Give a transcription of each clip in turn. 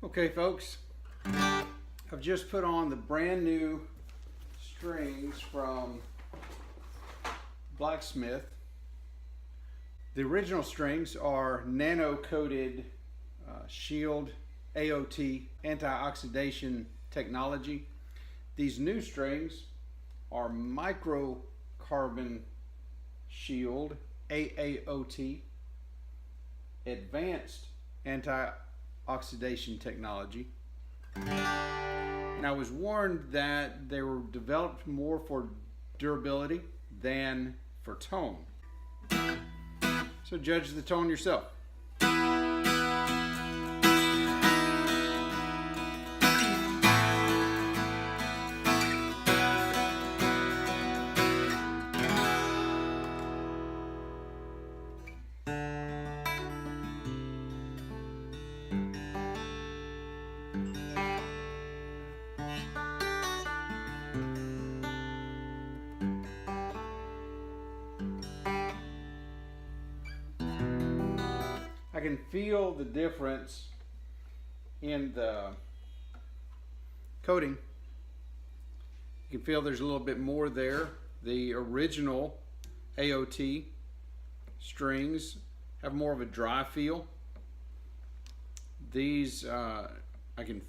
Okay folks, I've just put on the brand new strings from BlackSmith. The original strings are nano-coated shield AOT, Anti-Oxidation Technology. These new strings are microcarbon shield AAOT, advanced Anti-Oxidation Technology. And I was warned that they were developed more for durability than for tone. So judge the tone yourself. I can feel the difference in the coating. You can feel there's a little bit more there. The original AOT strings have more of a dry feel. These I can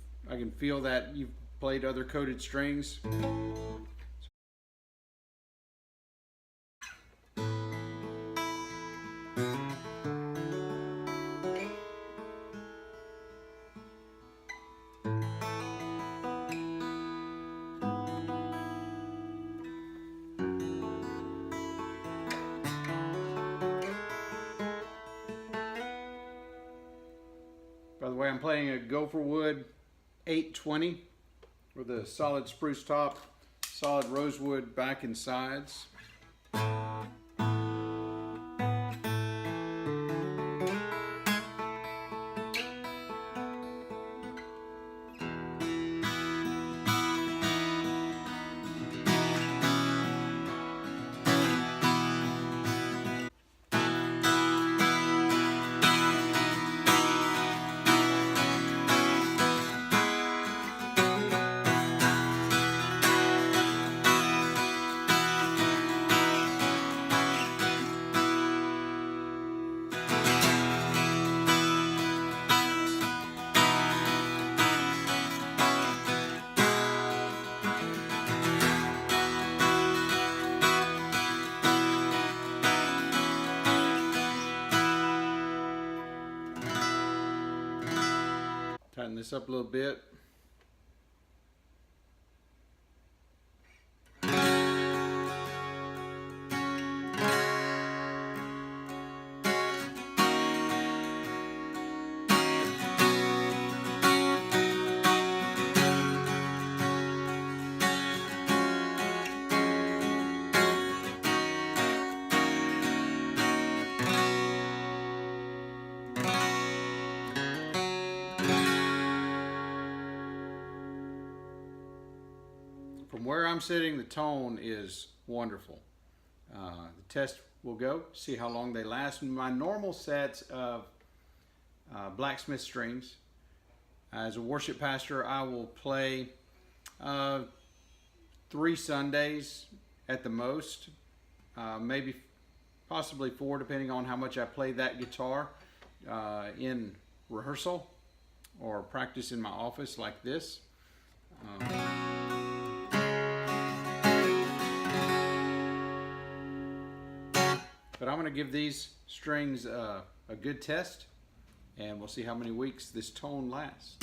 feel that you've played other coated strings. By the way, I'm playing a Gopher Wood 820 with a solid spruce top, solid rosewood back and sides. Tighten this up a little bit. From where I'm sitting, the tone is wonderful. The test will go, see how long they last. My normal sets of BlackSmith strings, as a worship pastor, I will play 3 Sundays at the most, maybe possibly 4, depending on how much I play that guitar in rehearsal or practice in my office like this. But I'm going to give these strings a good test, and we'll see how many weeks this tone lasts.